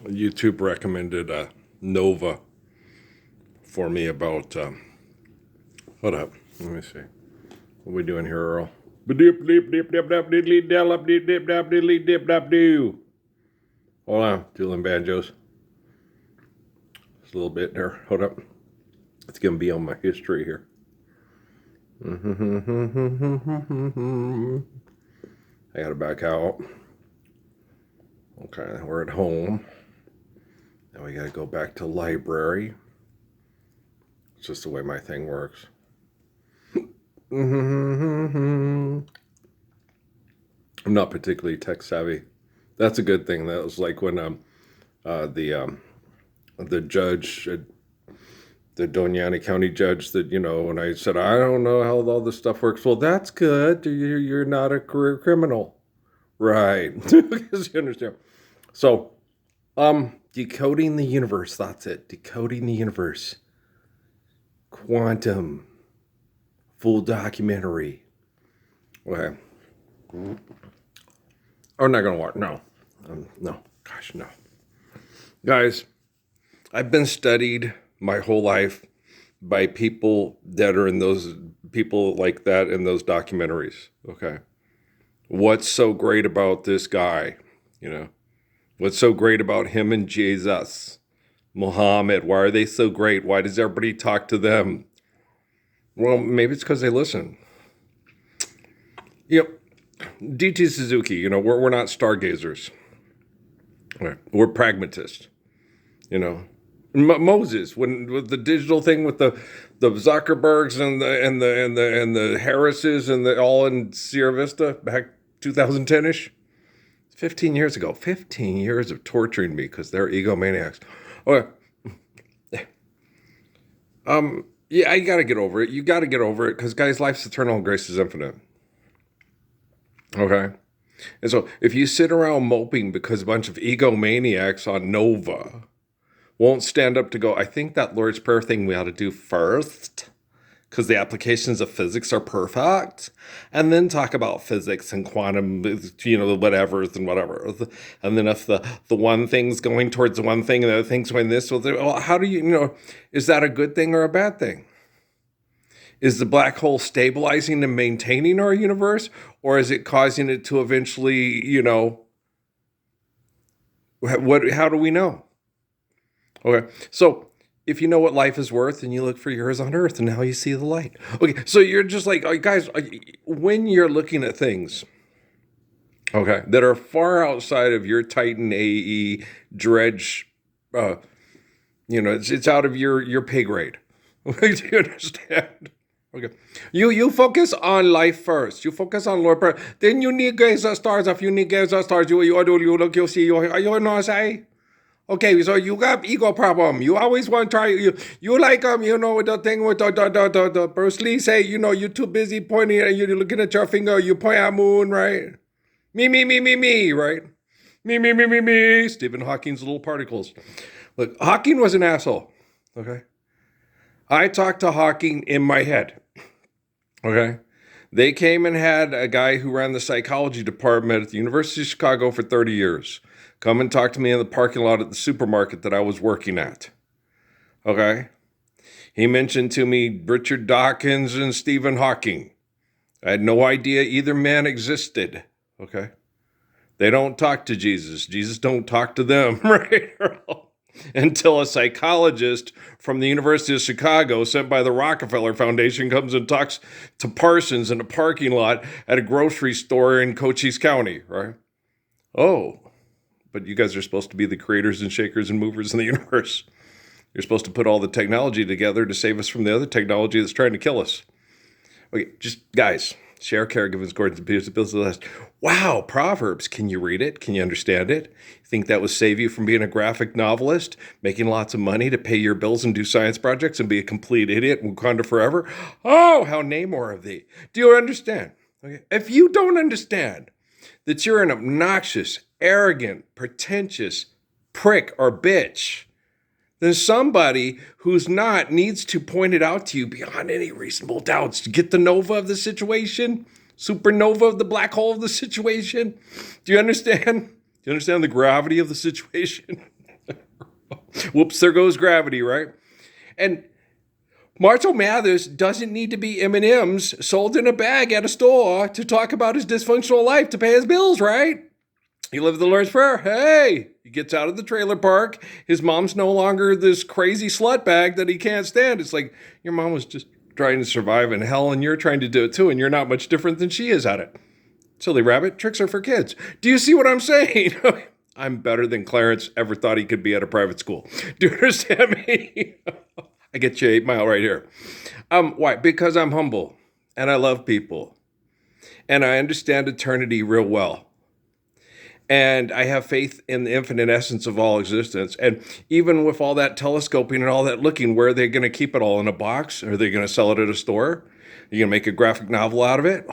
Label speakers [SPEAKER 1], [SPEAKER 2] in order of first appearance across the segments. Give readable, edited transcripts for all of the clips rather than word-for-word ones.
[SPEAKER 1] YouTube recommended Nova for me about, hold up, let me see. What are we doing here, Earl? Hold on, dueling banjos. Just a little bit there. Hold up. It's going to be on my history here. I got to back out. Okay, we're at home. Now we got to go back to library. It's just the way my thing works. I'm not particularly tech savvy. That's a good thing. That was like when the judge, the Doñana County judge, that when I said I don't know how all this stuff works. Well, that's good. You're not a career criminal, right? Because you understand. So, decoding the universe. That's it. Decoding the universe. Quantum. Full documentary. Okay. I'm not gonna watch. No. No. Gosh, no. Guys, I've been studied my whole life by people that are in those people like that in those documentaries. Okay. What's so great about this guy? What's so great about him and Jesus? Muhammad, why are they so great? Why does everybody talk to them? Well, maybe it's because they listen. DT Suzuki, we're not stargazers. We're pragmatists. Moses, when with the digital thing with the Zuckerbergs and the Harrises and all in Sierra Vista back 2010-ish, 15 years ago. 15 years of torturing me because they're egomaniacs. Okay. Yeah, you got to get over it. You got to get over it because, guys, life's eternal and grace is infinite. Okay? And so if you sit around moping because a bunch of egomaniacs on Nova won't stand up to go, I think that Lord's Prayer thing we ought to do first because the applications of physics are perfect, and then talk about physics and quantum, the whatevers and whatever. And then if the one thing's going towards the one thing and the other thing's going this, well, how do is that a good thing or a bad thing? Is the black hole stabilizing and maintaining our universe, or is it causing it to eventually, how do we know? Okay, so if you know what life is worth and you look for yours on earth and now you see the light. Okay, so you're just like, guys, when you're looking at things, okay, that are far outside of your Titan AE dredge, it's out of your pay grade. Do you understand? Okay, you focus on life first. You focus on Lord Prayer. Then you need gaze at stars. If you need gaze at stars, you look, you'll see. You know what I say? Okay, so you got ego problem. You always want to try. You like the thing with the Bruce Lee say. You're too busy pointing and you're looking at your finger. You point at moon, right? Me, right? Me. Stephen Hawking's little particles. Look, Hawking was an asshole. Okay, I talked to Hawking in my head. Okay, they came and had a guy who ran the psychology department at the University of Chicago for 30 years. Come and talk to me in the parking lot at the supermarket that I was working at. Okay? He mentioned to me Richard Dawkins and Stephen Hawking. I had no idea either man existed. Okay? They don't talk to Jesus. Jesus don't talk to them, right? Until a psychologist from the University of Chicago sent by the Rockefeller Foundation comes and talks to Parsons in a parking lot at a grocery store in Cochise County, right? Oh, but you guys are supposed to be the creators and shakers and movers in the universe. You're supposed to put all the technology together to save us from the other technology that's trying to kill us. Okay, just guys, share, care, give us according to the bills of the last. Wow, Proverbs. Can you read it? Can you understand it? You think that would save you from being a graphic novelist, making lots of money to pay your bills and do science projects and be a complete idiot in Wakanda forever? Oh, how Namor of thee. Do you understand? Okay. If you don't understand that you're an obnoxious, arrogant, pretentious prick or bitch, then somebody who's not needs to point it out to you beyond any reasonable doubts to get the nova of the situation, supernova of the black hole of the situation. Do you understand? Do you understand the gravity of the situation? Whoops, there goes gravity, right? And Marshall Mathers doesn't need to be M&Ms sold in a bag at a store to talk about his dysfunctional life to pay his bills, right? He lived the Lord's Prayer. Hey, he gets out of the trailer park. His mom's no longer this crazy slut bag that he can't stand. It's like, your mom was just trying to survive in hell and you're trying to do it too, and you're not much different than she is at it. Silly rabbit, tricks are for kids. Do you see what I'm saying? I'm better than Clarence ever thought he could be at a private school. Do you understand me? I get you 8 Mile right here. Why? Because I'm humble and I love people and I understand eternity real well. And I have faith in the infinite essence of all existence. And even with all that telescoping and all that looking, where are they going to keep it all? In a box? Are they going to sell it at a store? Are you going to make a graphic novel out of it?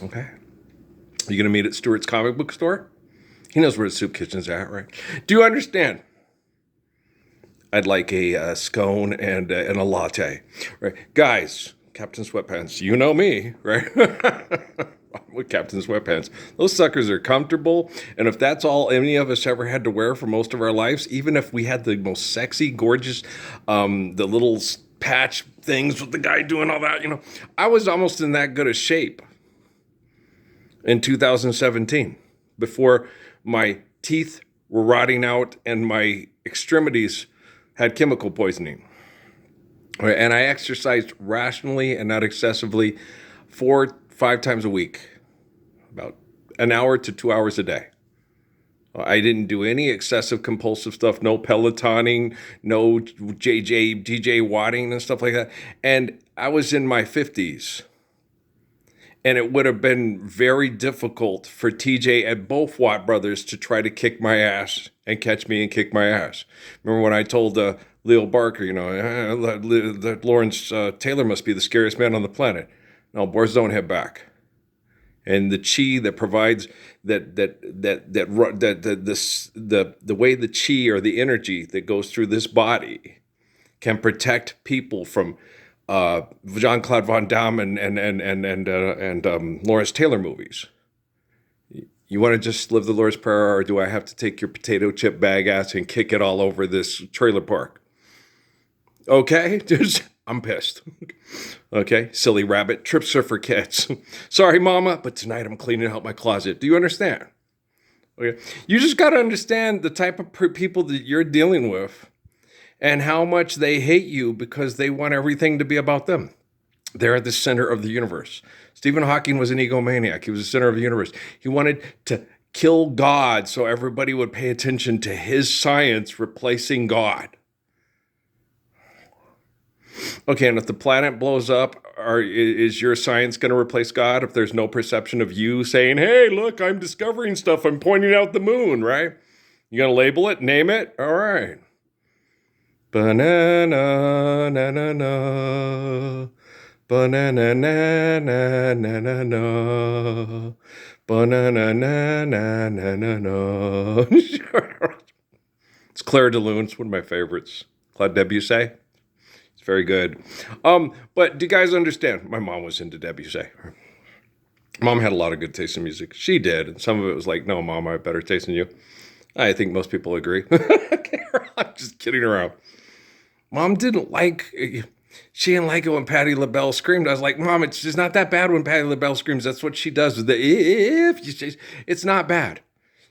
[SPEAKER 1] Okay. Are you going to meet at Stewart's comic book store? He knows where the soup kitchen's at, right? Do you understand? I'd like a scone and a latte, right? Guys, Captain Sweatpants, you know me, right? With Captain Sweatpants. Those suckers are comfortable. And if that's all any of us ever had to wear for most of our lives, even if we had the most sexy, gorgeous, the little patch things with the guy doing all that, I was almost in that good a shape in 2017 before my teeth were rotting out and my extremities had chemical poisoning. And I exercised rationally and not excessively 4-5 times a week, about an hour to 2 hours a day. I didn't do any excessive compulsive stuff, no Pelotoning, no DJ watting and stuff like that. And I was in my 50s. And it would have been very difficult for TJ and both Watt brothers to try to kick my ass and catch me and kick my ass. Remember when I told Leo Barker, that Lawrence Taylor must be the scariest man on the planet. No, boys don't hit back. And the chi that provides the way the chi or the energy that goes through this body can protect people from Jean-Claude Van Damme and Lawrence Taylor movies. You want to just live the Lord's Prayer, or do I have to take your potato chip bag ass and kick it all over this trailer park? Okay, I'm pissed. Okay, silly rabbit, trips are for kids. Sorry, mama, but tonight I'm cleaning out my closet. Do you understand? Okay, you just got to understand the type of people that you're dealing with and how much they hate you because they want everything to be about them. They're at the center of the universe. Stephen Hawking was an egomaniac. He was the center of the universe. He wanted to kill God so everybody would pay attention to his science replacing God. Okay, and if the planet blows up, is your science going to replace God if there's no perception of you saying, hey, look, I'm discovering stuff, I'm pointing out the moon, right? You going to label it, name it? All right. Banana, na na na. Banana, na na na na na. Banana, na na na na na. It's Claire de Lune. It's one of my favorites. Claude Debussy. It's very good. But do you guys understand? My mom was into Debussy. Mom had a lot of good taste in music. She did. And some of it was like, no, Mom, I have better taste than you. I think most people agree. I'm just kidding around. Mom she didn't like it when Patti LaBelle screamed. I was like, Mom, it's just not that bad when Patti LaBelle screams. That's what she does. It's not bad.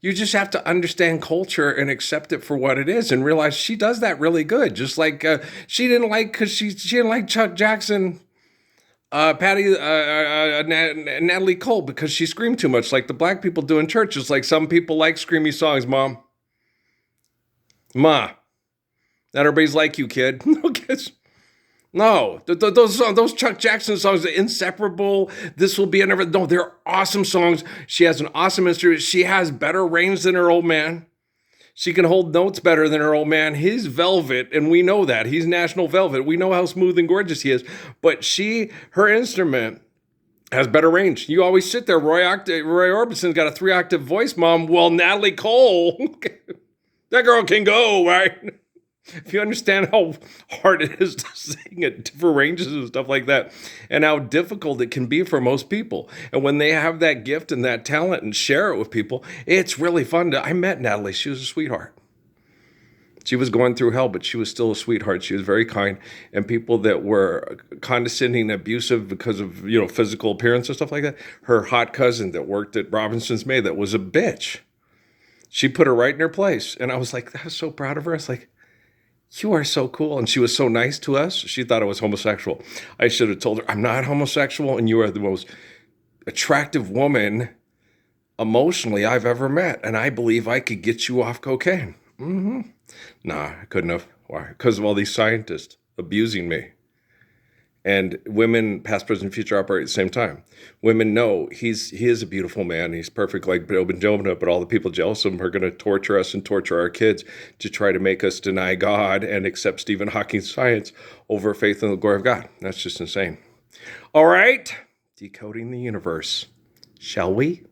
[SPEAKER 1] You just have to understand culture and accept it for what it is and realize she does that really good. Just like she didn't like Chuck Jackson, Natalie Cole because she screamed too much like the black people do in church. Just like some people like screamy songs, Mom. Ma. Not everybody's like you, kid. No, those Chuck Jackson songs are inseparable. This will be another. No, they're awesome songs. She has an awesome instrument. She has better range than her old man. She can hold notes better than her old man. He's velvet, and we know that. He's national velvet. We know how smooth and gorgeous he is. But her instrument has better range. You always sit there. Roy Orbison's got a 3-octave voice, Mom. Well, Natalie Cole, that girl can go, right? If you understand how hard it is to sing at different ranges and stuff like that, and how difficult it can be for most people. And when they have that gift and that talent and share it with people, it's really fun. I met Natalie. She was a sweetheart. She was going through hell, but she was still a sweetheart. She was very kind. And people that were condescending, abusive because of, physical appearance and stuff like that. Her hot cousin that worked at Robinson's May that was a bitch. She put her right in her place. And I was like, I was so proud of her. I was like, you are so cool. And she was so nice to us. She thought I was homosexual. I should have told her, I'm not homosexual. And you are the most attractive woman emotionally I've ever met. And I believe I could get you off cocaine. Nah, I couldn't have. Why? Because of all these scientists abusing me. And women, past, present, future, operate at the same time. Women know he is a beautiful man. He's perfect like Job and Jonah, but all the people jealous of him are going to torture us and torture our kids to try to make us deny God and accept Stephen Hawking's science over faith in the glory of God. That's just insane. All right, decoding the universe. Shall we?